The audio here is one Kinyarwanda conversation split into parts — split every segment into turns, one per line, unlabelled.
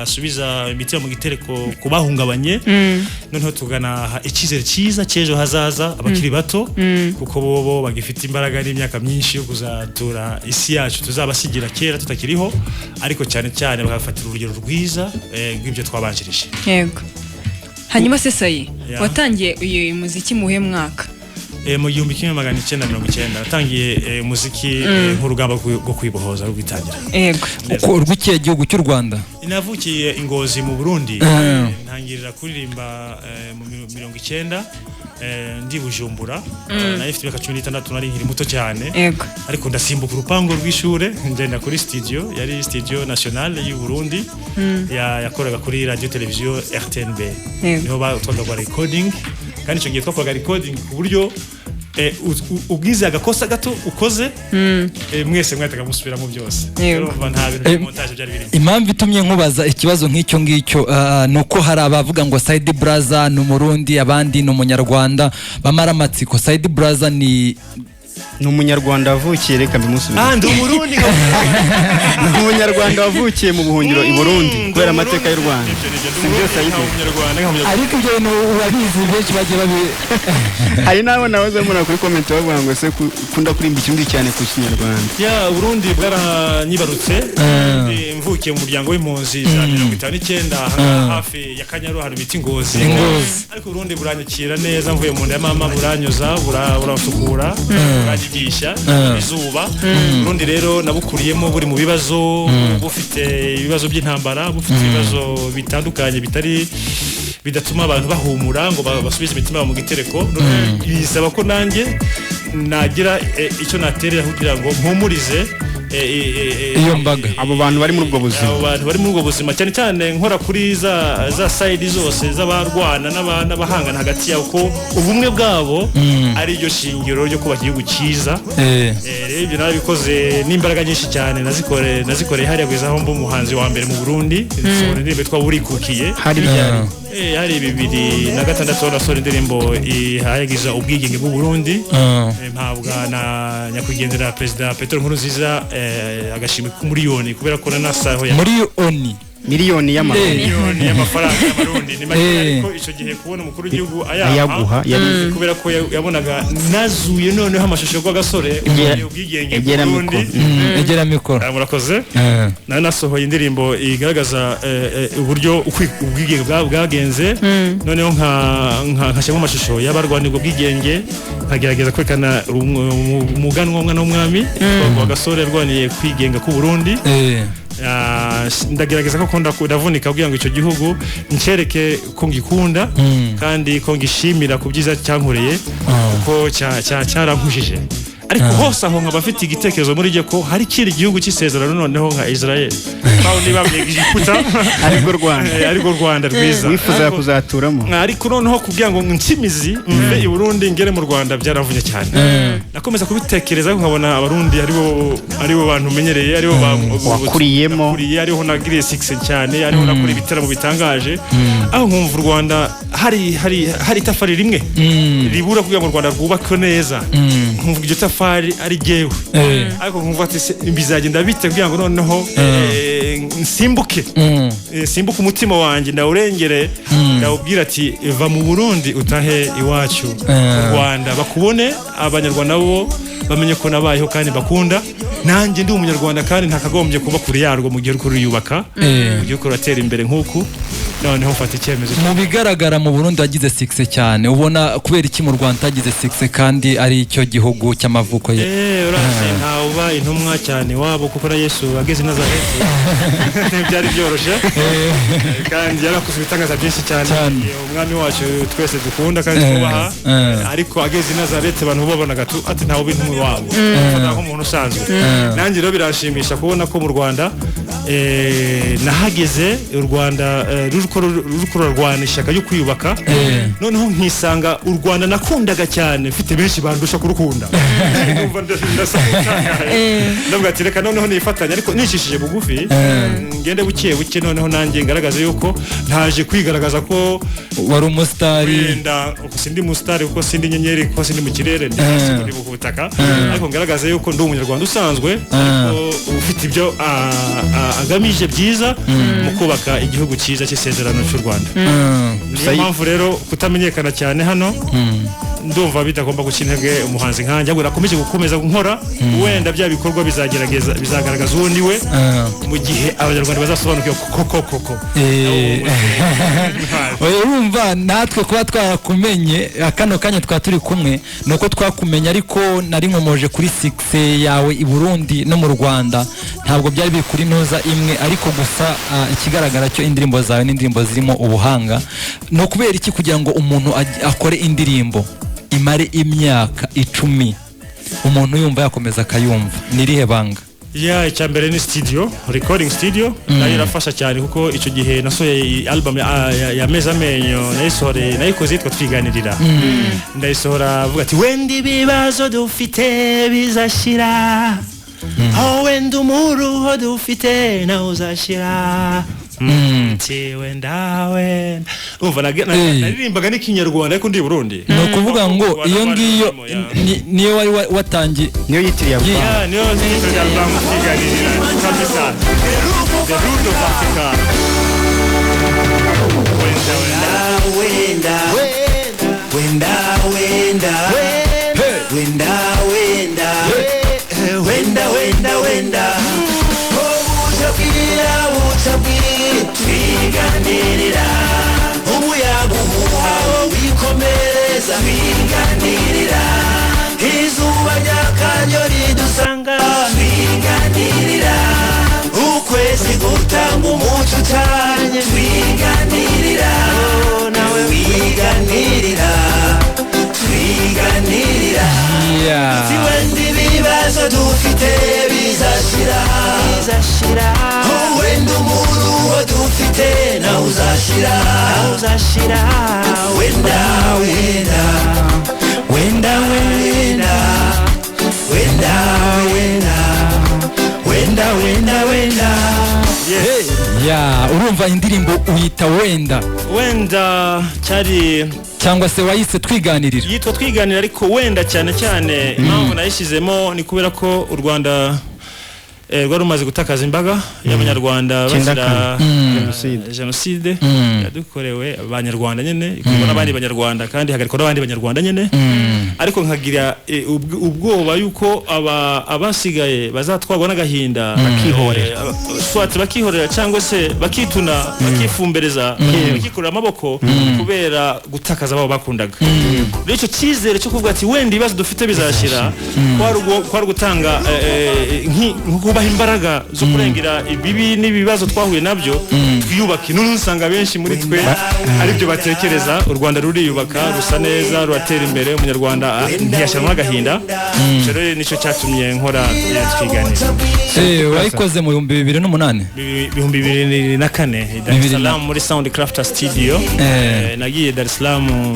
asubiza imitima mu gitereko kubahungabanye noneho tugana ikizere cyiza cyejo hazaza abakiri bato kuko bobo bagifite imbaraga n'imyaka myinshi yo kuzatura isi yacu tuzabasigira kera tutakiriho ariko cyane cyane bagafatira urugero rwiza rw'ibyo twabanjirije.
Yego. Hanyuma se Sayi watangiye uyu muziki muhe mwaka?
Mu 1990 natangiye muziki nk'urugamba rwo kwibohoza rwo gutangira.
Yego.
Uko urw'ikiye gihugu cy'u Rwanda?
Inavukiye Ingozi mu Burundi. Ntangirira kuririmba mu 90 ndi Bujumbura. Nafite imyaka 16 nari nkiri muto cyane.
Yego.
Ariko ndasimbuka urupango rw'ishure ngenda kuri studio yari Studio Nationale y'u Burundi yakoraga kuri radio television RTNB. Niho batwaga recording kandi icyo gihe twakoraga recording ku buryo ubwize agakosa gato ukoze mwese mwataga musubiramo byose. Nta bintu montage byari birimo.
Impamvu itumye nkubaza ikibazo nk'icyo ngicyo nuko hari abavuga ngo Side Brother ni Umurundi abandi ni Umunyarwanda bamara amatsiko. Side Brother ni
umunyarwanda wavukiye reka bimusubire.
Ndi Umurundi.
Umunyarwanda wavukiye mu buhungiro i Burundi kubera amateka y'u Rwanda.
Ariko ibyo bintu urabizi benshi bagiye babi.
Hari nawe nahoze mbona kuri comment bavuga ngo se kunda kurimba ikindi cyane ku Kinyarwanda.
Ya Burundi bwaranyibarutse mvukiye mu muryango w'impunzi za 59 hafi ya Kanyaru hari biti Ngozi. Ariko Burundi buranyakira neza mvuye mu nda ya mama buranyoza burasukura buragigisha izuba. Burundi rero nabukuriyemo buri mu bibazo bufite ibibazo by'intambara bufite ibibazo bitandukanye bidatuma abantu bahumura ngo basubize imitima mu gitereko. Bisaba ko nanjye nagira icyo naterera kugira ngo mpumurize
iyo mbaga
abo bantu bari muri ubwo buzima
cyane cyane nkora kuri za side zose z'abarwana n'abahangana hagati yabo ko ubumwe bwabo ari ryo shingiro ryo kuba igihugu cyiza. Rero ibyo narabikoze n'imbaraga nyinshi cyane nazikoreye hariya kwizaho mbo umuhanzi wa mbere mu Burundi indirimbo twa burikukiye
hari byari
hari 2006 nasore indirimbo ihayagiza ubwigenge bw'u Burundi mpabwa na nyakwigendera President Petero Nkurunziza agashimwe ku miliyoni kubera ko nasaho ya
miliyoni
y'amafaranga y'amarundi ni make ko icyo gihe kubona umukuru w'igihugu ayaguha kubera ko yabonaga nazuye noneho amashusho y'agasore ubwigenge bw'Uburundi
egera mikoro
murakoze nasohoye indirimbo igaragaza uburyo ubwigenge bwagenze noneho nkashyamo amashusho y'abarwanirwa ubwigenge nkagerageza kwerekana umuganwa umwana w'umwami w'agasore yarwaniye kwigenga ku Burundi. Ndagerageza ko ndavunika kugira ngo icyo gihugu ncereke ko ngikunda kandi ko ngishimira ku byiza cyankoreye ko cyarankujije. Ariko hose aho nkabafite igitekerezo muri je ko hari kiri gihugu cy'isezerano noneho nka Israel bawo niba Egiputa ariko Rwanda rwiza
wifuza kuzaturamo.
Ariko noneho kugira ngo nkimizi mve i Burundi ngere mu Rwanda byaravunye cyane. Nakomeza kubitekereza nkabona abarundi aribo bantu menyereye aribo
wakuriyemo
ariho nagiriye 6 cyane ariho nakuri bitera mu bitangaje aho nkumva u Rwanda hari tafari rimwe ribura kugira ngo u Rwanda rwubake neza nkumva iryo tafari ari jewe ariko nkumva ati bizagenda bite kugira ngo noneho simbuke umutima wanjye ndawurengere ndawubwira ati va mu Burundi utahe iwacu u Rwanda bakubone abanyarwanda bo bamenye ko nabayeho kandi bakunda nanjye ndi umunyarwanda kandi ntakagombye kuba kuri yarwo mu gihe uri yubaka mu gihe uratera imbere nk'uku noneho mfata icyemezo.
Mu bigaragara mu Burundi wagize 6 cyane ubona kubera iki mu Rwanda tagize 6 kandi ari cyo gihugu cy'amavuko ye?
Urase ntauba intumwa cyane wabo kuko na Yesu ageze Nazareti byari byoroshye kandi yarakuze ibitangaza byinshi cyane umwami wacu twese dukunda kandi twubaha ariko ageze Nazareti abantu babonaga ati ntawe bintumwe wabo nko umuntu usanzwe. Nanjye rero birashimisha kubona ko mu Rwanda nahageze u Rwanda rurukora rwana ishaka yo kwiyubaka noneho nkisanga u Rwanda nakundaga cyane mfite benshi bandusha kurukunda numva ndavuga ati reka noneho nifatanya ariko nishishije bugufi ngende buke noneho nanjye ngaragaza yuko ntaje kwigaragaza ko
wari umusitari
sindi musitari kuko sindi nyenyeri kuko sindi mu kirere ndi mu butaka ariko ngaragaza yuko ndi umunyarwanda usanzwe ariko ufite ibyo agamije byiza mu kubaka igihugu cyiza cy'isezerano cy'u Rwanda. Niyo mpamvu rero kutamenyekana cyane hano ndumva bitagomba guca intege umuhanzi nkanjye, ahubwo nakomeje gukomeza nkora, wenda bya bikorwa bizagaragaza uwo ni we mu gihe abanyarwanda bazasobanukirwa koko.
urumva natwe kuba twarakumenye kano kanya twa turi kumwe nuko twakumenye, ariko nari nkomoje kuri success yawe i Burundi no mu Rwanda, ntabwo byari biri kuri ntuza imwe, ariko gusa ikigaragara cyo indirimbo zawe n'indirimbo zirimo ubuhanga. No kubera iki kugira ngo umuntu akore indirimbo imare imyaka 10 umuntu yumva yakomeza akayumva, nirihe banga?
Icyambere ni studio, recording studio, nayo irafasha cyane kuko icyo gihe nasohoye album ya Meza Amenyo, nayikoze yitwa Twiganirira. Ndayisohora avuga ati wenda ibibazo dufite bizashira, aho wenda umuruho dufite nawe uzashira. Umva naririmbaga n'ikinyarwanda ariko ndi Burundi.
No kuvuga ngo iyo ngiyo niyo wari watangiye,
niyo yitiriye
abana, niyo yitiriye abana Twiganirira kabisa. The root of Africa.
Twiganirira umuyaga uhuha wikomereza, twiganirira izuba ry'akanyo ridusanga, twiganirira ukwezi gutanga umuco utanye, twiganirira nawe wiganirira, twiganirira wenda ibibazo dufite bizashira, wenda umuruho dufite nawe uzashira, wenda
urumva indirimbo uyita wenda
cyari
cyangwa se wayise Twiganirira?
Yitwa Twiganirira, ariko wenda cyane impamvu nayishyizemo ni kubera ko u Rwanda rwari rumaze gutakaza imbaga y'abanyarwanda bazira jenoside yadukorewe abanyarwanda nyene, ikorwa n'abandi banyarwanda kandi hagarikwa n'abandi banyarwanda nyene, ariko nkagira ubwoba yuko abasigaye bazatwarwa n'agahinda bakihorera cyangwa se bakituna bakifumbereza bakikurira amaboko kubera gutakaza abo bakundaga. Rero icyo cyizere cyo kuvuga ati wenda ibibazo dufite bizashira kwari gutanga kubaha imbaraga zo kurengera ibibi n'ibibazo twahuye nabyo, twiyubake. None usanga benshi muri twe ari byo batekereza. U Rwanda ruriyubaka, rusa neza, ruratera imbere, umunyarwanda ntiyashanwa n'agahinda. Rero nicyo cyatumye nkora Twiganirira.
Wayikoze mu 2008?
2004 Dar es Salaam muri Soundcraft Studio. Nagiye Dar es Salaam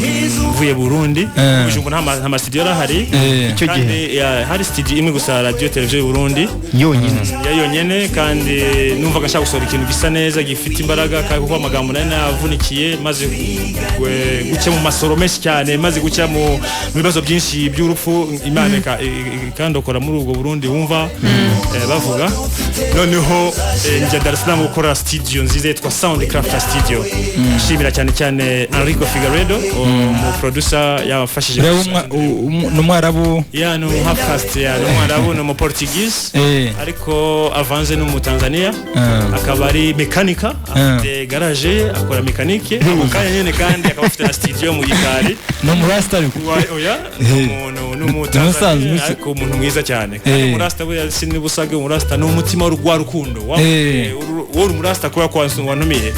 mvuye Burundi, Bujumbura nta studio yarahari icyo gihe, hari studio imwe gusa, radio televiziyo y'u Burundi yonyene, kandi numvaga nshaka gusohora ikintu gisa neza gifite imbaraga, kuko amagambo nari navunikiye maze guca mu masoro menshi cyane, maze guca mu bibazo byinshi by'urupfu, Imana ikandokora muri ubwo Burundi wumva bavuga. Noneho njya Dar es Salaam gukora studio nziza yitwa Soundcraft Studio. Nshimira cyane Enrico Figueredo, mu producer yafashije.
N'umwarabu
no half-caste, n'umwarabu no mu Portuguese, ariko avanze no mu Tanzania, akaba ari mekanika, afite garage akora mekanike akanya nyene, kandi akaba afite na studio mu Gikari.
No mu Rasta
no mu Tanzania, ariko umuntu mwiza cyane. Mu Rasta we sinibusage, mu Rasta no umutima w'urwa rukundo wo mu Rasta kuba wantumiye.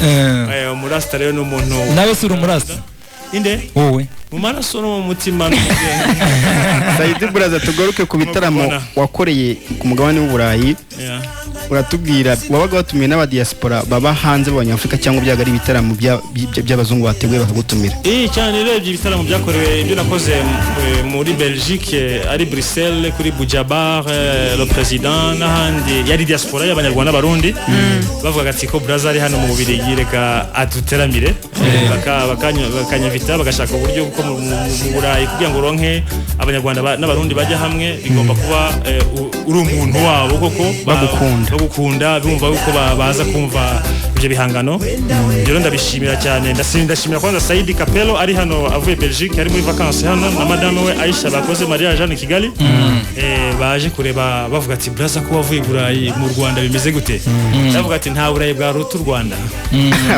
Mu Rasta rero no umuntu.
Nawe suri mu Rasta
inde
wowe
mu maraso no mu mutima
Saidi Braza, tugaruke ku bitaramo wakoreye ku mugabane w'Uburayi. Uratubwira wabaga watumiye n'aba diaspora baba hanze b'Abanyafrika cyangwa byaga ari ibitaramo by'abazungu bateguye bakagutumira?
Cyane rero ibitaramo byakorewe ibyo nakoze muri Belgique, ari Bruxelles, kuri Bujabar, le président n'ahandi, yari diaspora y'Abanyarwanda Barundi. Bavuga ati ko Braza ari hano mu Bubiligi, reka aduteramire, bakanyavita bagashaka uburyo ko mu Burayi kugira ngo ronke Abanyarwanda n'Abarundi bajya hamwe, bigomba kuba uri umuntu wabo koko
bagukunda
no gukunda bumva uko baza kumva ibyo bihangano rero ndabishimira cyane ndashimira kwanza Saidi Capello ari hano avuye Belgique ari muri vacances hano na madame we Aisha bakoze mariage hano Kigali baje kureba bavuga ati braza ko wavuye Burayi mu Rwanda bimeze gute bavuga ati nta Burayi bwa rutu Rwanda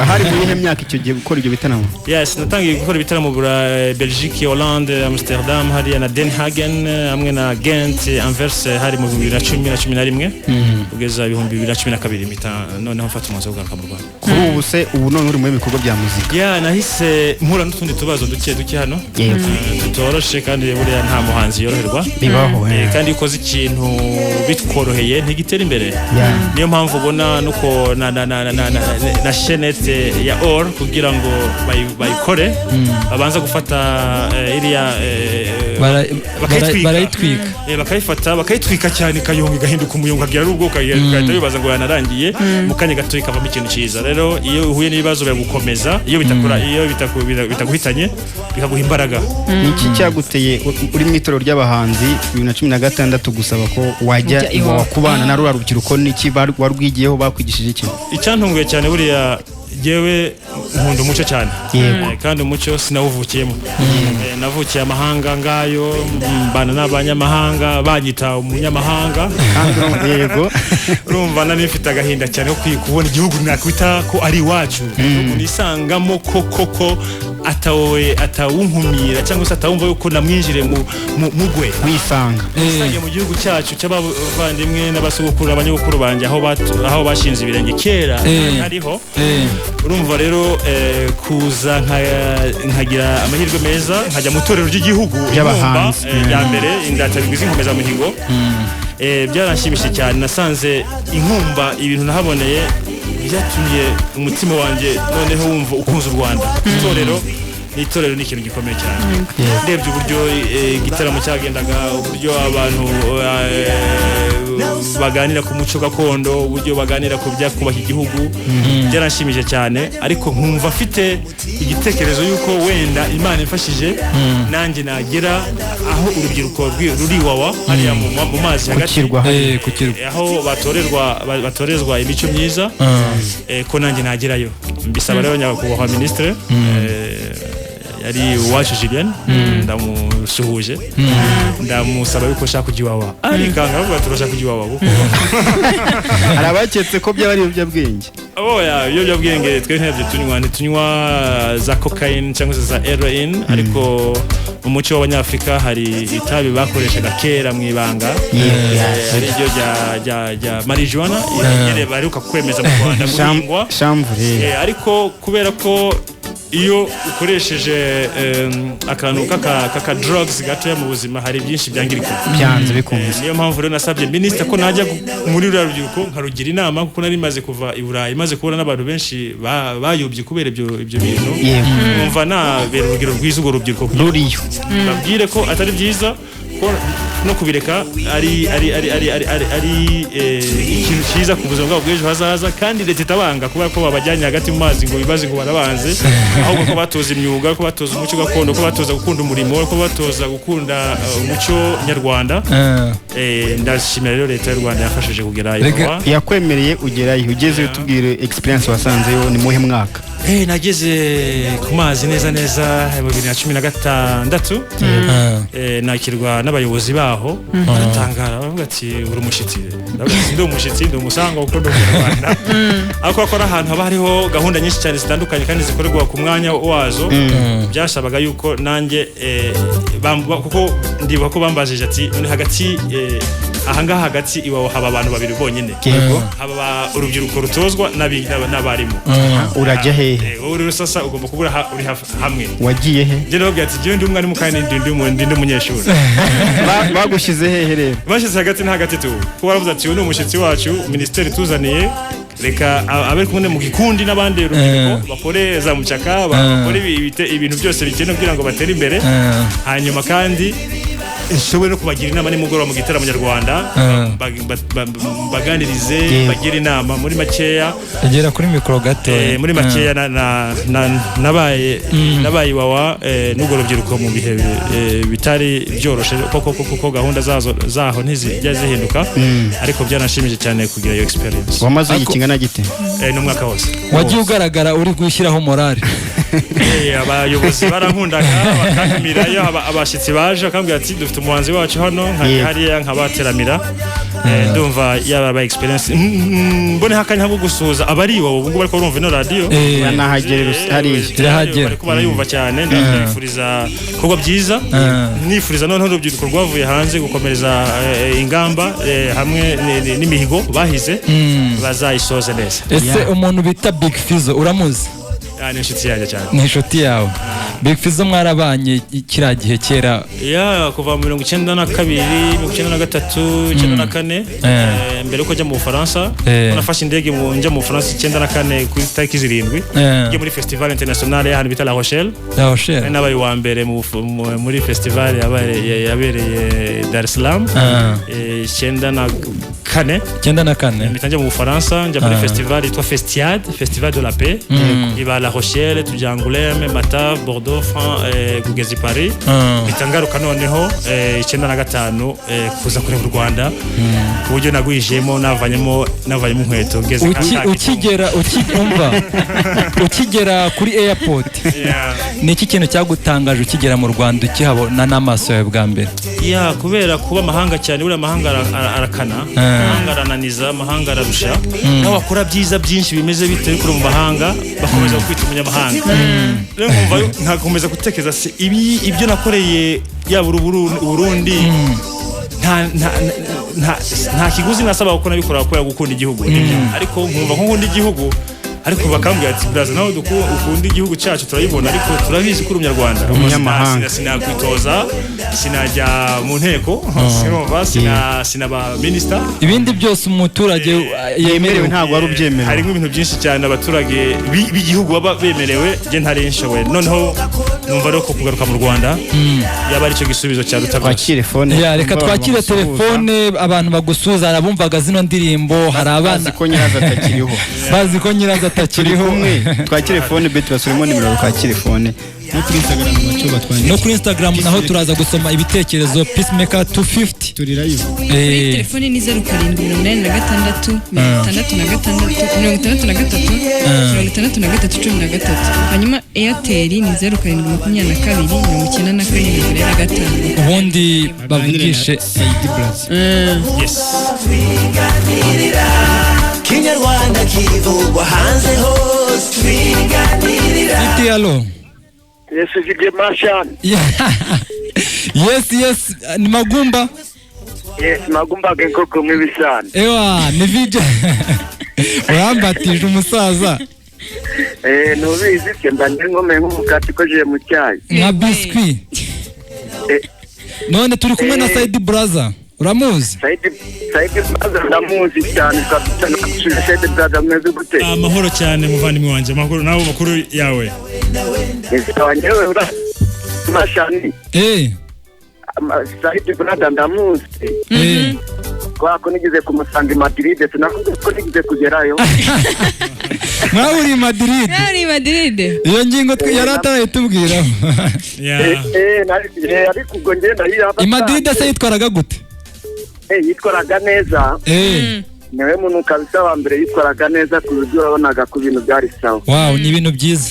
hari mu ihe myaka icyo gihe gukora ibyo bitaramo
yes natangiye gukora ibitaramo Burayi Belgique Hollande Amsterdam hari na Den Hagen hamwe na Ghent Anvers hari mu 2011 kugeza 2012 noneho mfata umwanzuro wo kugaruka mu Rwanda
kuri ubu se ubu none uri mu bikorwa bya muzika
nahise mpura n'utundi tubazo duke hano tutoroshe kandi buriya nta muhanzi yoroherwa
bibaho
kandi ukoze ikintu bitworoheye ntigitera imbere niyo mpamvu ubona nuko na chaînette ya Or kugira ngo bayikore babanza gufata iriya bakayifata bakayitwika cyane kayonga igahinduka umuyonga agira rubwo kagahita bibaza ngo yanarangiye mu kanya gato ikavamo ikintu cyiza rero iyo uhuye n'ibibazo byagukomeza iyo bitaguhitanye bikaguha imbaraga
niki cyaguteye uri mu itorero ry'abahanzi 2016 gusaba ko wajya iwawa kubana na rura rubyiruko niki warwigiyeho bakwigishije iki
icyantunguye cyane buriya jewe nkunda umuco cyane kandi umuco sinawuvukiyemo navukiye amahanga ngayo mbana n'abanyamahanga banyita umunyamahanga
yego
urumva nanifite agahinda cyane ko kubona igihugu nakwita ko ari iwacu nisangamo koko atawunkumira cyangwa se atawumva yuko namwinjire mugwe
wisanga
mu gihugu cyacu cy'abavandimwe n'abasogokuru abanyabukuru banje aho bashinze ibirenge kera hariho urumva rero kuza nkagira amahirwe meza nkajya mu torero ry'igihugu
y'abahanzi
ya mbere indatabigwiza inkomeza muhigo byaranshimishije cyane nasanze inkumba ibintu nahaboneye byatumye umutima wanjye noneho wumva ukunze u Rwanda itorero ni ikintu gikomeye cyane ndebye uburyo igitaramo cyagendaga uburyo abantu baganira ku muco gakondo uburyo baganira ku byakubaka igihugu byaranshimije cyane ariko nkumva afite igitekerezo yuko wenda Imana imfashije nanjye nagera aho urubyiruko ruri iwawa hariya mu mazi hagati aho batorezwa imico myiza ko nanjye nagerayo mbisaba rero nyakubahwa ministre yari uwacu Julien ndamusuhuje ndamusaba yuko shaka kujya iwawa ariko ngavuga turashaka kujya iwawa kuko
arabaketse ko byabari ibiyobyabwenge
ibiyobyabwenge twe ntitunywa za cocaine cyangwa za heroin ariko mu muco w'abanyafrika hari itabi bakoreshaga kera mu ibanga ari ryo rya marijuana baruka kwemeza mu Rwanda guhingwa ariko kubera ko iyo ukoresheje akantu kaka drugs gatoya mu buzima hari byinshi byangirika
byanze bikunze
niyo mpamvu rero nasabye minister ko najya muri rubyiruko nkarugira inama kuko nari maze kuva i Burayi maze kubona n'abantu benshi bayobye kubera ibyo bintu numva nabera urugero rwiza urwo rubyiruko
ruriyo
babwire ko atari byiza no kubireka ari ikintu cyiza ku buzima bwabo bw'ejo hazaza kandi leta itabanga kubera ko babajyanye hagati mu mazi ngo bibaze ngo barabanze ahubwo ko batoza imyuga ko batoza umuco gakondo ko batoza gukunda umurimo ko batoza gukunda umuco nyarwanda ndashimira rero leta y'u Rwanda yafashije kugerayo
yakwemereye ugerayo ugeze utubwire experience wasanzeyo ni muhe mwaka
nageze ku mazi neza 2016 nakirwa n'abayobozi baho baratangara bavuga ati uri umushitsi ndi umushitsi ndi umusanga uko ndo mu Rwanda ako akora ahantu haba hariho gahunda nyinshi cyane zitandukanye kandi zikorerwa ku mwanya wazo byashabaga yuko nanjye kuko ndibuka ko bambajije ati hagati ahangaha hagati iwawe haba abantu babiri bonyine haba urubyiruko rutozwa n'abarimu
urajya hehe
uri sasa ugomba kubura uri hamwe
wagiye he
je no gati je ndi umwarimu kandi ndi umunyeshuri
bagushize hehe rero
bashize hagati na hagati tu ko baravuze ati uyu umushitsi wacu ministeri tuzaniye reka abe kumwe mu gikundi n'abandi rubyiruko bakore za mucaka bakore ibintu byose bikenewe kugira ngo batere imbere hanyuma kandi nshobore no kubagira inama nimugoroba mu gitaramo nyarwanda baganirize bagira inama muri makeya
agera kuri mikoro gato
muri makeya nabaye wawa n'ubwo rubyiruko mu bihe bitari byoroshe koko gahunda zaho ntizijya zihinduka ariko byanashimije cyane kugira iyo experience.
Wamaze ikingana gite?
N'umwaka wose
wagiye ugaragara uri gushyiraho morale.
Abayobozi barankundaga bakantumirayo abashyitsi baje akambwira ati dufite umuhanzi wacu hano hariya nkabateramira ndumva yaba experience mbone hakanya nko gusuza abari iwabo ubwo bariko barumva ino radio
banahagera hariya
bariko barayumva cyane ndifuriza kuba byiza nifuriza none urubyiruko rwavuye hanze gukomereza ingamba hamwe n'imihigo bahize bazayisoze neza.
Ese umuntu bita Big Fizzo uramuzi?
Ni inshuti yanjye cyane.
Ni inshuti yawe. Big Fizzo mwarabanye kiriya gihe kera?
Kuva mu 1992, 1993, 1994 mbere uko njya mu Bufaransa nafashe indege njya mu Bufaransa 1994 kuri tariki 7 njye muri festival international y'ahantu bita La Rochelle. Nabaye wa mbere muri festival yabereye Dar es Salaam 1994 mpita njya mu Bufaransa njya muri festival yitwa Festival de la Paix iba La Rochelle, tujya Angoulême, Matave, Bordeaux, kugeza i Paris mpita ngaruka noneho 1995 kuza kureba u Rwanda ku buryo nagwijemo navanyemo inkweto ngeze
ukigera kuri airport ni iki kintu cyagutangaje ukigera mu Rwanda ukihabona n'amaso yawe bwa mbere?
Kubera kuba amahanga cyane buriya amahanga arakana amahanga arananiza amahanga ararusha naho bakora byiza byinshi bimeze bite kuri mu mahanga bakomeza kwita umunyamahanga rero nkumva ntakomeza gutekereza se ibyo nakoreye yaba Burundi nta kiguzi nasaba ko nabikora kubera gukunda igihugu ariko nkumva nko nkunda igihugu ariko bakambwira ati braza nawe ukunda igihugu cyacu turayibona ariko turabizi ko umunyarwanda umunyamahanga sinakwitoza sinajya mu nteko sinaba minister
ibindi byose umuturage
yemerewe ntabwo ari ubyemerewe
harimo ibintu byinshi cyane abaturage b'igihugu baba bemerewe je ntarenshowe noneho numva rero ko kugaruka mu Rwanda yaba ari cyo gisubizo cya
twakire phone
reka twakire telefone abantu bagusuza arabumvaga zino ndirimbo hari abana
ko nyiraza atakiriho
bazi ko nyiraza atakiriho
twakire phone beti basurimo nimero twakire phone
no kuri Instagram naho turaza gusoma ibitekerezo Peacemaker 250
turi live
telefone ni 0786 63 hanyuma Airtel ni 0722
ubundi bavugishe
yes
Kinyarwanda kivugwa hanze hose twiganirira
Itialo
Yes, Vijay Marshall.
Yes, ni Magumba.
Yes, Magumba genkoko mwibisana.
Ewa, ni Vijay. Urambatije umusaza.
Nubizi ke mbanje ngome nk'umukati ko je mu cyayi.
Nka biscuit. None turi kumwe na Said Brother. Uramuzi?
Said Brother ndamuzi cyane kabisa nakushije Said Brother mweze gute.
Amahoro cyane muvandimwe wanje makuru nawo makuru yawe.
Wanyewe ura mashani. Said Brother ndamuzi. Kwa ko nigize kumusanga Madrid sinavuga ko nigize kugerayo.
Mwahuri Madrid. Iyo ngingo yarataraye tubwira.
Ariko ubwo ngenda yaba.
Madrid se yitwaraga gute?
Yitwaraga neza. Niwe muntu kabisa wa mbere yitwaraga neza ku buryo urabonaga ku bintu byari sawa.
Wow, ni ibintu byiza.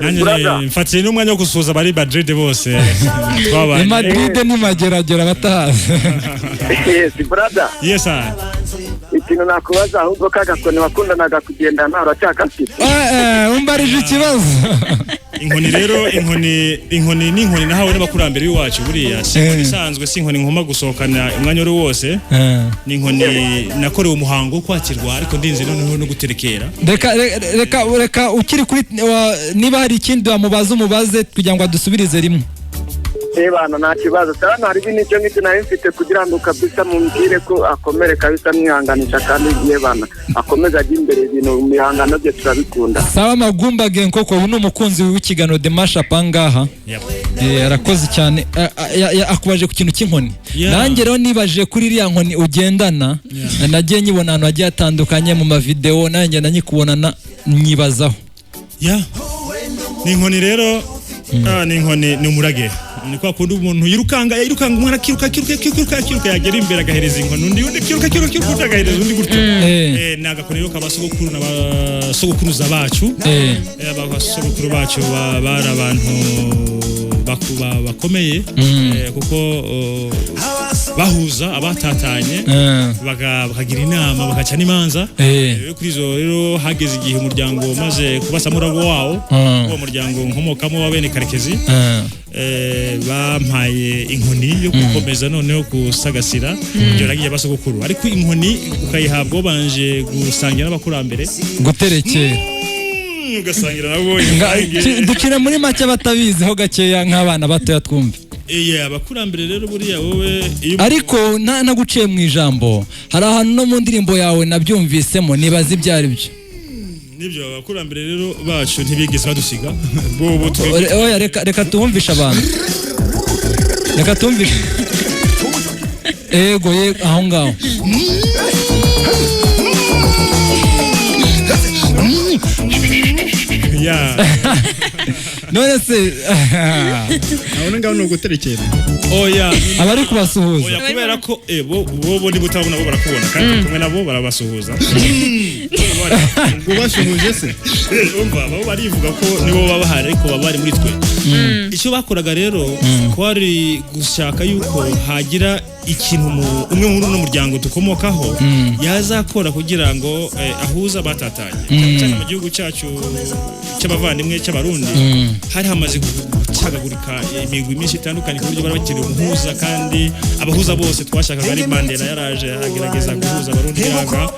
Nanjye mfatiye n'umwanya wo gusuza bari Madrid bose.
Twabanye. Madrid ni mageragera batahaza.
Yes, brother.
Yes sir.
Ikintu nakubaza ahubwo kagakone wakundanaga kugenda nta uracyakafite.
Umbarije ikibazo.
Inkoni rero inkoni n'inkoni nahawe n'abakurambere b'iwacu buriya isanzwe si inkoni nkoma gusohokana umwanya uri wose ni inkoni nakorewe umuhango wo kwakirwa ariko ndinze noneho no guterekera
reka ukiri kuri niba hari ikindi wamubaza umubaze kugira ngo adusubirize rimwe
bana nta kibazo cyane hari ibintu ngicyo nari mfite kugira ngo kabisa mumbwire ko akomere kabisa mwihanganisha kandi bana akomeza ajya imbere ibintu mu bihangano bye turabikunda.
Sawa Magumba Genko ko uno mukunzi w'ikiganiro The Mashup angaha arakoze cyane akubaje ku kintu cy'inkoni nanjye rero nibaje kuri iriya nkoni ugendana nagiye nyibona ahantu hagiye atandukanye mu mavideo nanjye nanyikubonana nyibazaho
ni inkoni rero ni inkoni ni umurage ni kwa kundi umuntu yirukanga umwana kiruka yagera imbere agahereza inkoni undi kiruka agahereza undi gutyo nagakoni rero kabasogokuru n'abasogokuruza bacu abasogokuru bacu bari abantu bakomeye kuko bahuza abatatanye bakagira inama bakaca n'imanza kuri izo rero hageze igihe umuryango maze kubasa murago wawo uwo muryango nkomokamo wa bene Karekezi bampaye inkoni yo gukomeza noneho gusagasira ibyo nagiye basogokuru ariko inkoni ukayihabwa banje gusangira n'abakurambere
guterekera
ugasangira nabo
dukira muri make batabizi ho gakeya nk'abana batoya twumve
abakurambere rero buriya wowe
ariko naguciye mu ijambo hari ahantu no mu ndirimbo yawe nabyumvisemo nibaza ibyo ari byo
nibyo abakurambere rero bacu ntibigeze badusiga
oya reka tuwumvishe abantu reka tuwumvishe ego aho ngaho none se
abona ngaho no guterekera
abari kubasuhuza
kubera ko bo niba utabona bo barakubona kandi kumwe nabo barabasuhuza
ubasuhuje se
umva bo barivuga ko nibo baba bahari ariko baba bari muri twe icyo bakoraga rero kwari gushaka yuko hagira ikintu umwe muri uno muryango dukomokaho yazakora kugira ngo ahuza abatatanye cyane mu gihugu cyacu cy'abavandimwe cy'abarundi hari hamaze gucagagurika imigwi myinshi itandukanye ku buryo bari bakeneye umuhuza kandi abahuza bose twashakaga ari Mandela yaraje agerageza guhuza abarundi biranga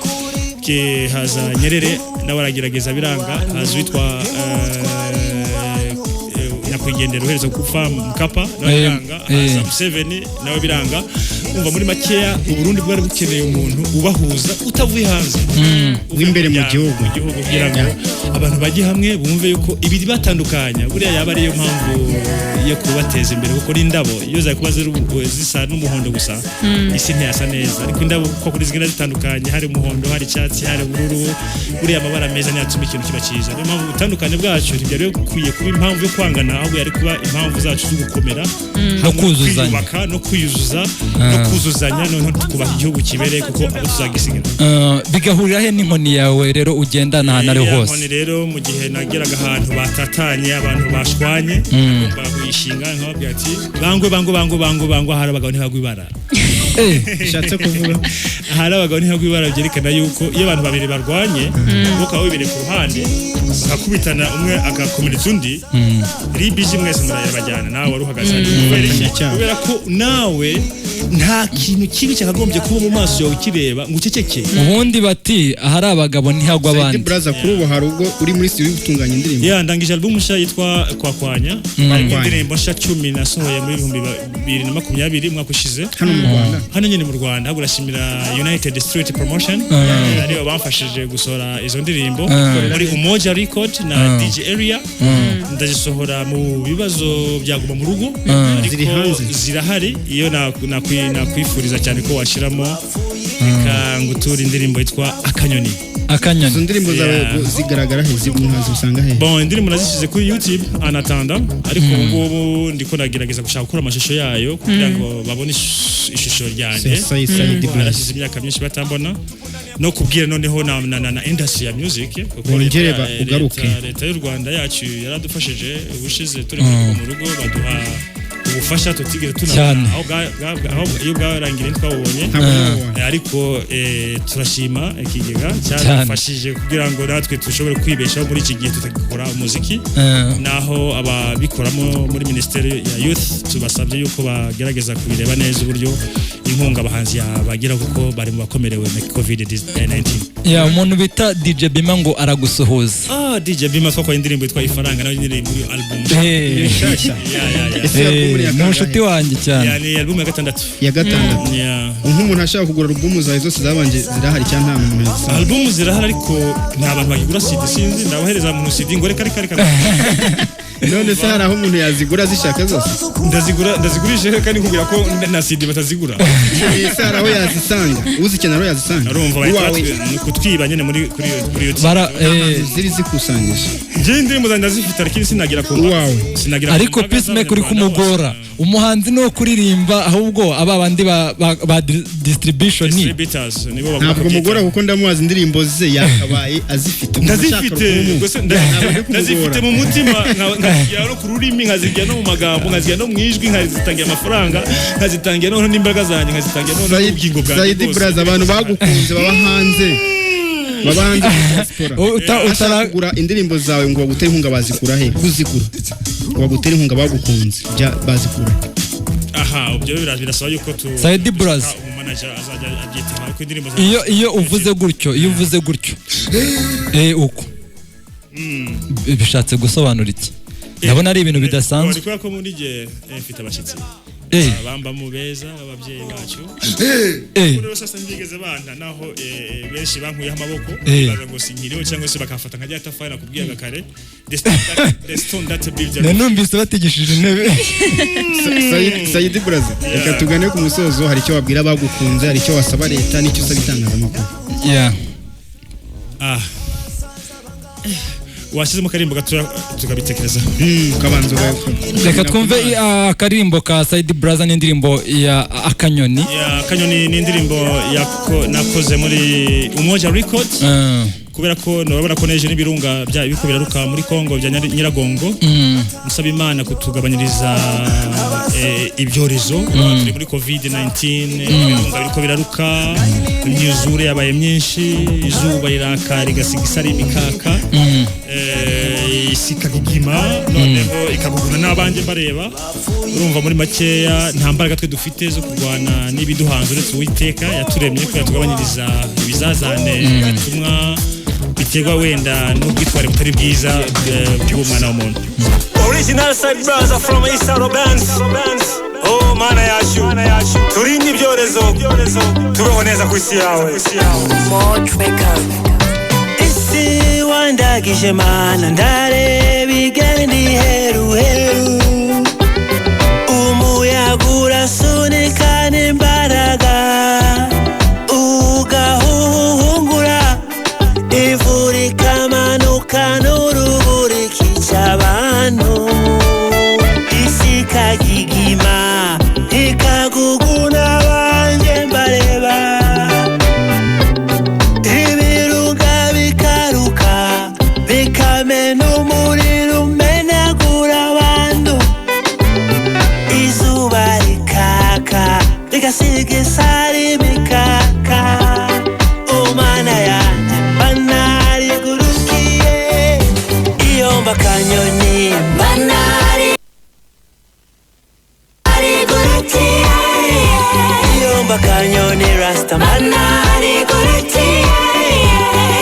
haza Nyerere nawe aragerageza biranga haza witwa nyakwigendera uhereza gupfa Mkapa nawe biranga haza Museveni nawe biranga umva muri makeya uburundi bwari bukeneye umuntu ubahuza utavuye hanze
w'imbere mu gihugu
kugira ngo abantu bajye hamwe bumve yuko ibiri batandukanya buriya yaba ariyo mpamvu yo kubateza imbere kuko n'indabo iyo zakuba zisa n'umuhondo gusa isi ntiyasa neza ariko indabo uko kuri zigenda zitandukanye hari umuhondo hari icyatsi hari ubururu buriya amabara meza niyo atuma ikintu kiba cyiza niyo mpamvu ubutandukanye bwacu ntibyari bikwiye kuba impamvu yo kwangana ahubwo yari kuba impamvu zacu zo gukomera
no kuzuzanya
no kwiyuzuza no kuzuzanya noneho tukubaha igihugu kibereye kuko abo tuzagisigira
bigahurira he n'inkoni yawe rero ugendana ahantu ari hose
inkoni rero mu gihe nageraga ahantu batatanye abantu bashwanye bakuyishinga nkababwira ati bangwe hari abagabo ntibagwa ibara
bishatse kuvuga
hari abagabo ntibagwa ibara byerekana yuko iyo abantu babiri barwanye ukaba wibereye ku ruhande bakakubitana umwe agakomeretsa undi ribije mwese murayabajyana nawe wari uhagaze kubera ko nawe nta kintu kibi cyakagombye kuba mu maso yawe ukireba ngo uceceke
ubundi bati ahari abagabo ntihagwa abandi
braza kuri ubu hari ubwo uri muri studio gutunganya indirimbo
ndangije album nshya yitwa Kwakwanya indirimbo nshya 10 nasohoye muri 2020 umwaka ushize hano nyine mu Rwanda burashimira United Street Promotion ariyo bamfashije gusohora izo ndirimbo muri Umoja Record na DJ Area ndazisohora mu bibazo byaguma mu rugo ariko zirahari iyo nakwifuriza cyane ko washiramo ngutura indirimbo yitwa Akanyoni
izo ndirimbo zawe zigaragara he zibusanga he
indirimbo nazishyize kuri YouTube anatanda ariko ubu ndiko nagerageza gushaka gukora amashusho yayo kugira ngo babone ishusho ryanjye narashize imyaka myinshi batambona no kubwira noneho na industry ya music kuko leta y'u Rwanda yacu yaradufashije ubushize turi mu rugo baduha ubufasha tutigire tunabona aho iyo bwarangira twabonye ariko turashima ikigega cyadufashije kugira ngo natwe dushobore kwibeshaho muri iki gihe tutagikora umuziki naho ababikoramo muri Ministeri ya Youth tubasabye yuko bagerageza kubireba neza uburyo inkunga abahanzi yabagira kuko bari mu bakomerewe na COVID-19
umuntu bita DJ Bima ngo aragusuhuza
DJ Bima twakora indirimbo yitwa Ifaranga nayo indirimbo muri album
ese
ni umushuti wanjye cyane
yani album ya gatandatu
nk'umuntu ashaka kugura album zawe zose zabanje zirahari cyangwa nta muntu yazisanga
album zirahari ariko nta bantu bagigura CD sinzi ndabahereza mu CD ngo reka
none se hari aho umuntu yazigura zishaka zose
ndazigurisha kandi kugira ko na CD batazigura
ese hari aho yazisanga uzikenera aho yazisanga
urumva kutwiba nyene muri kuri yo
ziri zikusanyije
je indirimbo zanjye ndazifite ariko sinagira ko
ariko Peacemaker uri kumugora umuhanzi no kuririmba ahubwo aba bandi ba distribution
ntabwo mugora kuko ndamuhaza indirimbo ze yakabaye azifite
ndazifite mu mutima nkazigira no ku rurimi nkazigira no mu magambo nkazigira no mu ijwi nkazitangira amafaranga nkazitangira no n'imbaraga zanjye nkazitangira no n'ubugingo bwanjye
Saidi Braz abantu bagukunze baba hanze utaragura indirimbo zawe ngo bagutere inkunga bazikura he kuzikura ngo bagutere inkunga bagukunze bazikura
aha ubyo birasaba yuko
Saidi Braz
manager azajya abyitaho ko indirimbo
iyo uvuze gutyo uko bishatse gusobanura iki ndabona ari ibintu bidasanzwe
kubera ko muri gihe mfite abashyitsi bamba mu beza ababyeyi bacu rero sasa ndigeze banda naho benshi bankuyeho amaboko baza ngo sinkiriho cyangwa se bakafata nkajya tafari nakubwiye kare the stone that builds
numvise batigishije intebe
Saidi Braz reka tugane ku musozo hari icyo wabwira bagukunze hari icyo wasaba leta n'icyo usaba itangazamakuru washyize mu karimbo gato tukabitekereza kabanzo
reka twumve akarimbo ka Saidi Braz n'indirimbo ya Akanyoni
ni indirimbo nakoze muri Umoja Records kubera ko nababona ko neje n'ibirunga bya biko biraruka muri Kongo bya Nyiragongo musaba Imana kutugabanyiriza ibyorezo turi muri COVID-19 ibirunga biriko biraruka imyuzure yabaye myinshi izuba riraka rigasigisara imikaka isikagigima noneho ikaguguna n'abanje bareba urumva muri makeya nta mbaraga twe dufite zo kurwana n'ibiduhanze uretse Uwiteka yaturemye ko yatugabanyiriza ibizazane bitumwa biterwa wenda n'ubwitware butari bwiza bw'umwana w'umuntu.
Original Saidi Braz from Isaro Bands. Oh mana yacu turinde ibyorezo tubeho neza ku isi yawe. Isi wandagije mana ndareba igenda iheruheru umuyaga urasunika n'imbaraga ugahungura imvura ikamanuka n'urubura ikica abantu isi ikagigima ikaguguna abanje mbareba ibirunga bikaruka bikamena umuriro umenagura abantu izuba rikaka rigasiga isari imikaka umana yanjye banari gurukiye iyomba akanyoni banari gurukiye iyomba akanyoni rasta banari gurukiye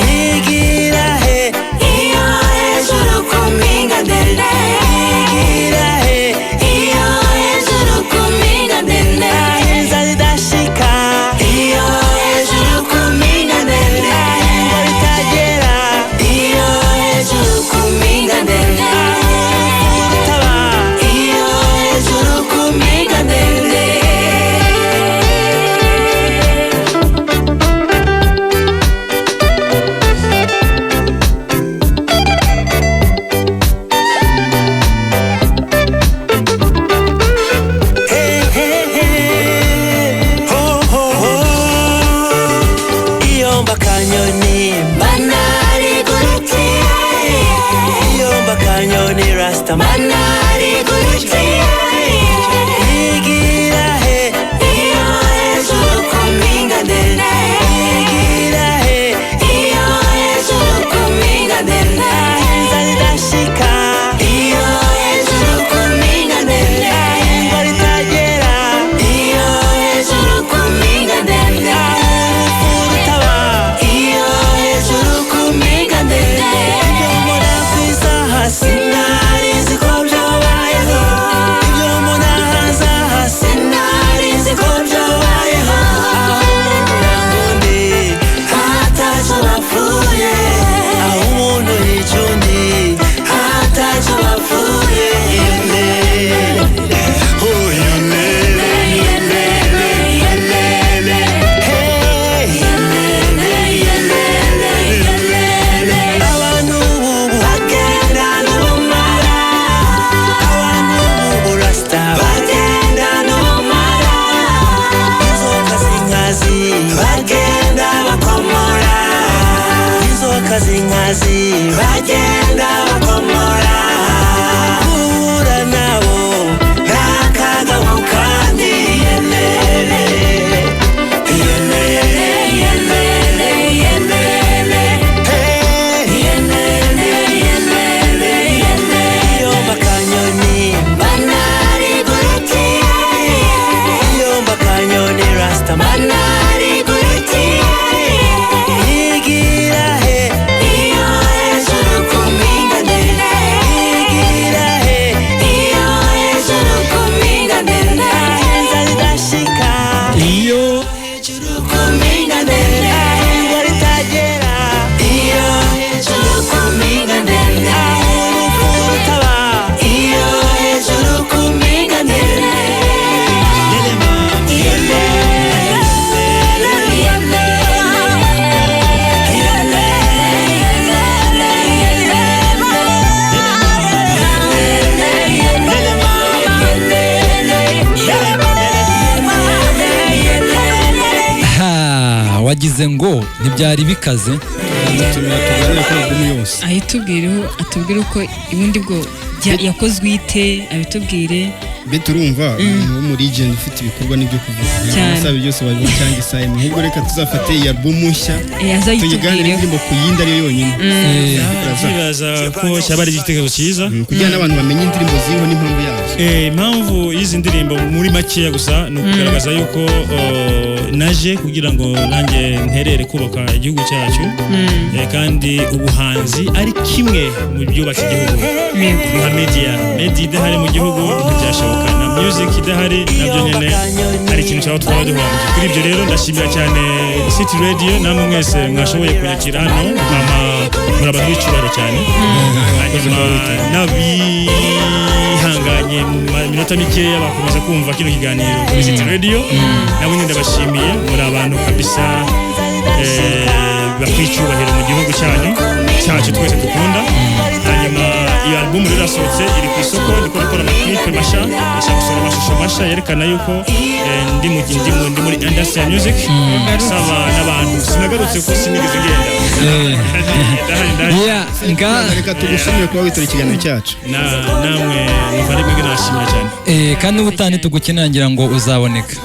yigira he iyo hejuru ku mpinga ndende yigira he iyo hejuru ku mpinga ndende inzara idashika iyo hejuru ku mpinga ndende imvura itagera iyo hejuru ku mpinga ndende utaba iyo hejuru ku mpinga ndende iyomba akanyoni banari gurukiye iyomba akanyoni rasta banari gurukiye yigira he iyo hejuru ku mpinga ndende yigira he iyo hejuru ku mpinga ndende inzara idashika iyo hejuru ku mpinga ndende imvura itagera iyo hejuru ku mpinga ndende utaba iyo hejuru ku mpinga ndende ibyo mbona ku isaha sinari nzi ko byabayeho
amazi bagenda bakomora guhura nabo nakagaho kandi yenere yomba kanyoni banari guruti yomba kanyoni rasta banari guruti igira he iyo hejuru kumingane igira he iyo hejuru kumingane naheza ridashika iyo hejuru kumingane ngo ritagera iyo hejuru kumingane urufutaba iyo hejuru kumingane
wagize ngo ntibyari bikaze
ahitubwireho atubwire uko ubundi bwo yakozwe ite abitubwire
bete urumva umuntu wo muri region ufite ibikorwa n'ibyo kuvuga
Cyane.
musabe byose babiri cyangwa isaha ahubwo reka tuzafate iyi album nshya tuyigane
azayitubwireho
indirimbo ku yindi ariyo yonyine
ndibaza ko cyaba ari igitekerezo cyiza
kugira n'abantu bamenye indirimbo ziriho n'impamvu yazo
impamvu y'izi ndirimbo muri makeya gusa ni ukugaragaza yuko naje kugira ngo nanjye nterere kubaka igihugu cyacu kandi ubuhanzi ari kimwe mu byubaka igihugu nka media idahari mu gihugu ntibyashoboka na music idahari nabyo nyine hari ikintu cyaba twaba duhombye kuri ibyo rero ndashimira cyane City Radio namwe mwese mwashoboye kunyakira hano muri abantu b'icyubahiro cyane n'abihanganye mu minota mikeya bakomeza kumva kino kiganiro kuri City Radio nabo nyine ndabashimiye muri abantu kabisa bakwicyubahiro mu gihugu cyacu twese dukunda hanyuma iyo album rero yasohotse iri ku isoko ndiko gukora amaklipe masha ndashaka gusohora amashusho masha yerekana yuko ndi muri industry music saba n'abantu sinagarutse ko sinigeze ngenda
reka tugushimire kuba witora ikiganiro cyacu
namwe numva ari bimwe nashimira cyane
kandi ubutani tugukenera ngira ngo uzaboneka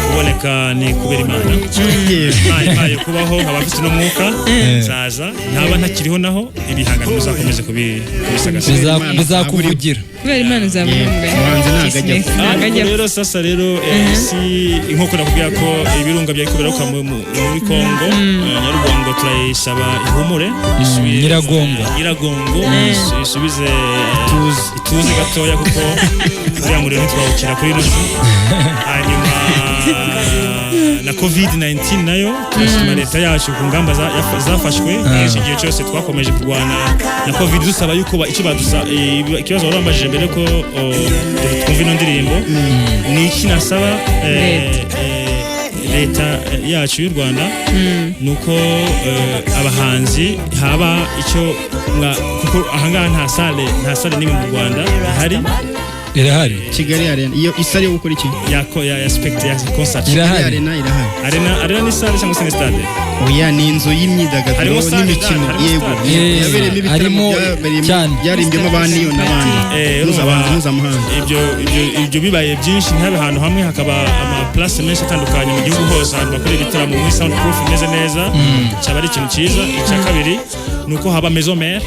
kuboneka ni kubera imana impaye kubaho nkaba mfite n'umwuka nzaza ntaba ntakiriho naho ibihangano muzakomeze kubisagasa
bizakuvugira
kubera imana uzabona
rero sasa rero si nk'uko nakubwira ko ibirunga byari kubera muri Kongo Nyarugongo turayisaba ihumure Nyiragongo isubize ituze gatoya kuko uriya muriro ntitwawukira kuri rusi hanyuma na COVID-19 nayo turashima leta yacu ku ngamba zafashwe iki gihe cyose twakomeje kurwana na COVID dusaba yuko ikibazo warambajije mbere ko twumva ino ndirimbo ni iki nasaba leta yacu y'u Rwanda nuko abahanzi haba icyo kuko ahangaha nta sale n'imwe mu Rwanda
irahari
Kigali Arena iyo isari yo gukora iki
ya concert
irahari
arena ni sale cyangwa se ni stade
oya ni inzu y'imyidagaduro n'imikino yego yabereyemo ibitaramo byarimbyemo abaniyo n'abandi mpuzamahanga
ibyo bibaye byinshi ntabe ahantu hamwe hakaba ama place menshi atandukanye mu gihugu hose ahantu bakora ibitaramo muri soundproof imeze neza cyaba ari ikintu cyiza icya kabiri nuko haba maison mère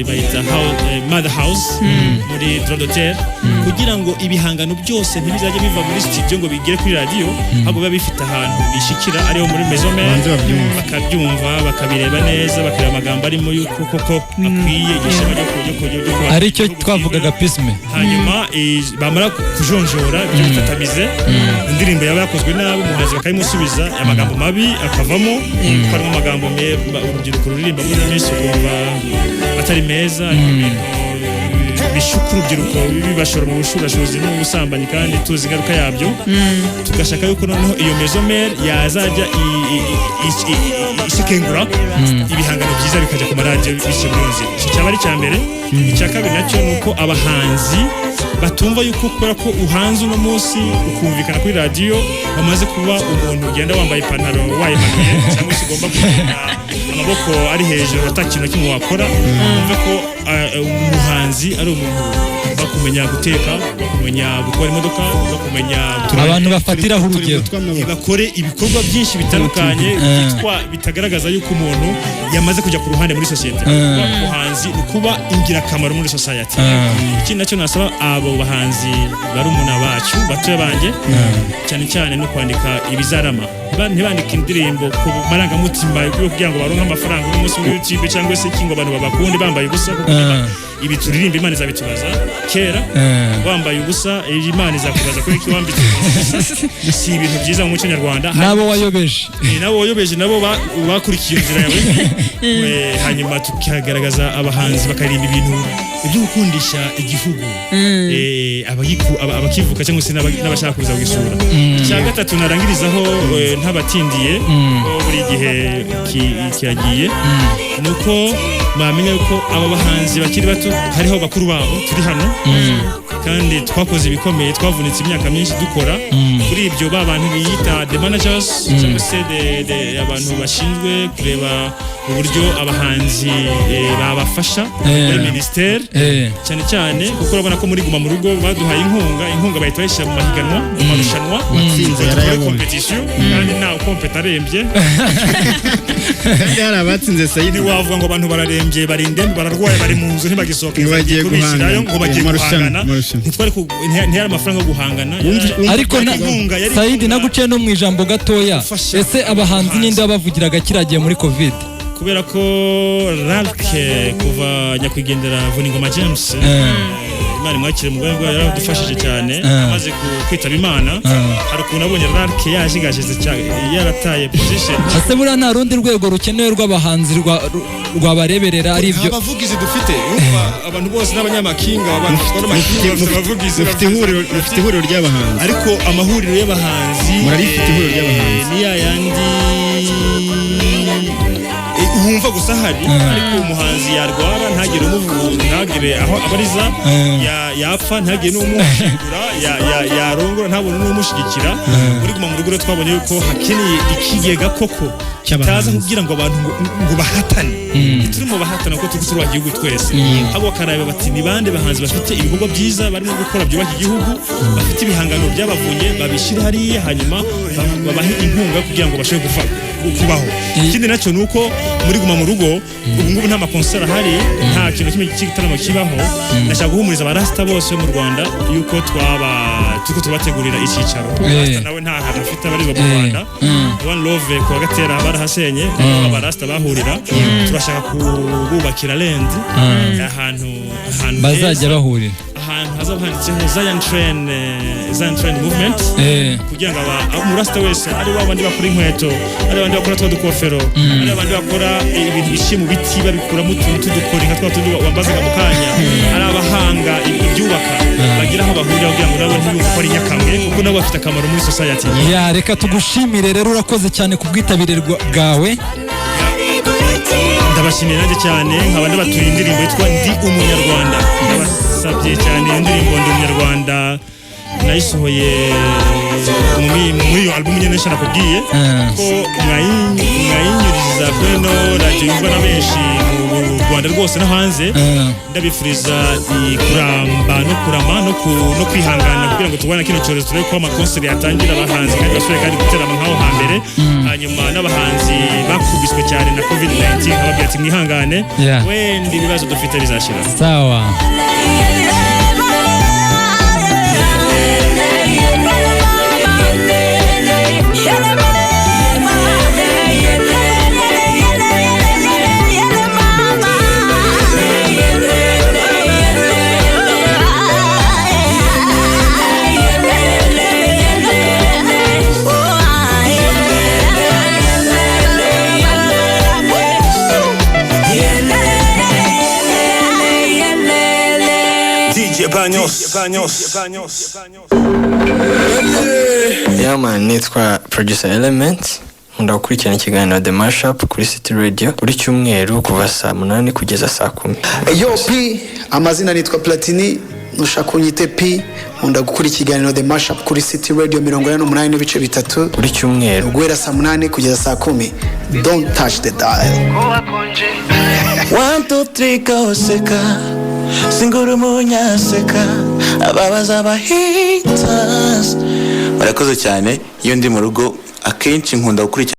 bayita mother house muri Drodoter kugira ngo ibihangano byose ntibizajye biva muri studio ngo bigere kuri radio ahubwo biba bifite ahantu bishikira ariho muri maison mère bakabyumva bakabireba neza bakareba amagambo arimo yuko koko akwiye igishema ryo
ari cyo twavugaga pisme
hanyuma bamara kujonjora ibyo bitatamize indirimbo yaba yakozwe nabi umuhanzi bakayimusubiza amagambo mabi akavamo harimo amagambo urubyiruko ruririmba muri minsi kumva atari meza bishuka urubyiruko bibashora mu bushurashuzi n'ubusambanyi kandi tuzi ingaruka yabyo tugashaka yuko noneho iyo maison mère yazajya isekengura ibihangano byiza bikajya ku maradiyo bishe muri nzira icyo cyaba ari cya mbere icya kabiri nacyo ni uko abahanzi batumva yuko kubera ko uhanze uno munsi ukumvikana kuri radiyo bamaze kuba umuntu ugenda wambaye ipantaro wayimanuye cyangwa se ugomba kugenda amaboko ari hejuru atakintu kimwe wakora umve ko umuhanzi ari umuntu bakumenya guteka bakumenya gutwara imodoka bakumenya
abantu bafatiraho urugero
bakore ibikorwa byinshi bitandukanye bitagaragaza yuko umuntu yamaze kujya ku ruhande muri society umuhanzi ukuba ingirakamaro muri society iki nacyo nasaba abo bahanzi barumuna bacu batoya banje cyane cyane no kwandika ibizarama ntibandike indirimbo ku marangamutima kugira ngo baronke amafaranga umunsi muri YouTube cyangwa se kingo abantu babakunde bambaye ubusa ibi turirimba Imana izabitubaza kera wambaye ubusa Imana izakubaza kuri iki wambitse si ibintu byiza mu muco nyarwanda
nabo wayobeje nabo bakurikiye inzira yawe hanyuma tukagaragaza abahanzi bakaririmba ibintu ibyo gukundisha igihugu abakivuka cyangwa se n'abashaka kuza kugisura cya gatatu narangirizaho ntabatindiye buri gihe kiragiye nuko bamenya ko aba bahanzi bakiri bato hariho bakuru babo turi hano kandi twakoze ibikomeye twavunitse imyaka myinshi dukora kuri ibyo babantu biyita the managers cyangwa se abantu bashinzwe kureba uburyo abahanzi babafasha muri ministeri cyane cyane kuko urabona ko muri Guma mu Rugo baduhaye inkunga bahita bayishyira mu mahiganwa mu marushanwa
watsinze yarayabonye
competition kandi nawe kompeta arembye
kandi hari abatsinze Saidi
wavuga ngo abantu bararembye barindembe bararwaye bari mu nzu ntibagisohoka
bagiye guhangana
ngo bagiye guhangana ntihari amafaranga yo guhangana
ariko Saidi naguciye no mu ijambo gatoya ese abahanzi ninde babavugiraga kiragiye muri covid
kubera ko Ralke kuva nyakwigendera Vuningoma James Imana mwakire mu rwego yaradufashije cyane amaze kwitaba Imana hari ukuntu abonye Ralke yashigashije cyane yarataye position
ase bura nta rundi rwego rukenewe rw'abahanzi rwabareberera ari byo
abavugizi dufite abantu bose n'abanyamakinga abantu bavugizi
bafite ihuriro ry'abahanzi
ariko amahuriro y'abahanzi
murarifite ihuriro ry'abahanzi
ni yandi wumva gusa hari ariko umuhanzi yarwara ntagire umuvuzi ntagire aho abariza yapfa ntagire n'umushigura yarongora ntabone n'umushyigikira muri Guma mu Rugo twabonye yuko hakeneye ikigega koko kitaza kugira ngo abantu ngo bahatane turimo bahatana ko turi wa gihugu twese abo karabe bati ni bande bahanzi bafite ibikorwa byiza barimo gukora byubaka igihugu bafite ibihangano byabavunye babishira hariya hanyuma babahe inkunga kugira ngo bashobore kubaho ikindi nacyo nuko muri Guma mu Rugo ubu ngubu nta makonsera ahari nta kintu kimwe cy'igitaramo kibaho ndashaka guhumuriza abarasta bose mu Rwanda yuko tuko tubategurira icyicaro nawe nta hantu afite abarizwa mu Rwanda One Love kwa Gatera barahasenye abarasta bahurira turashaka kububakira land ahantu
bazajya bahurira
ahantu hazaba handitseho Zion Train Movement kugira ngo umurasta wese ari babandi bakora inkweto ari babandi bakora tw'udukofero ari babandi bakora ibintu bishi mu biti babikuramo utuntu tudukora nka twatundi wambazaga mu kanya ari abahanga ibyubaka bagira aho bahurira kugira ngo nabo ntibumve ko ari nyakamwe kuko nabo bafite akamaro muri society
reka tugushimire rero urakoze cyane ku bwitabire bwawe
ndabashimiye nanjye cyane nkaba ndabatuye indirimbo yitwa Ndi Umunyarwanda ndabasabye cyane indirimbo Ndi Umunyarwanda nayisohoye muri iyo album nyene nakubwiye ko mwayinyuriza kuri no radio yumva na benshi mu Rwanda rwose no hanze ndabifuriza kuramba no kurama no kwihangana kugira ngo tubone kino cyorezo turebe ko amakonseri yatangira abahanzi kandi bashoboye kandi guterama nk'aho hambere hanyuma n'abahanzi bakubiswe cyane na covid-19 ababwira ati mwihangane wenda ibibazo dufite bizashira
sawa
Yeah man, nitwa Producer Element nkunda gukurikirana ikiganiro The Mashup kuri City Radio buri cyumweru kuva saa 8 kugeza saa 10.
Yo P, amazina nitwa Platini nushaka unyite P. Nkunda gukora ikiganiro The Mashup kuri City Radio 88 n'ibice bitatu
buri cyumweru
guhera saa 8 kugeza saa 10. Don't touch the dial.
1 2 3 go seka singuru munyaseka ababaza abahitas. Barakoze cyane. Iyo ndi mu rugo akenshi nkunda gukurikira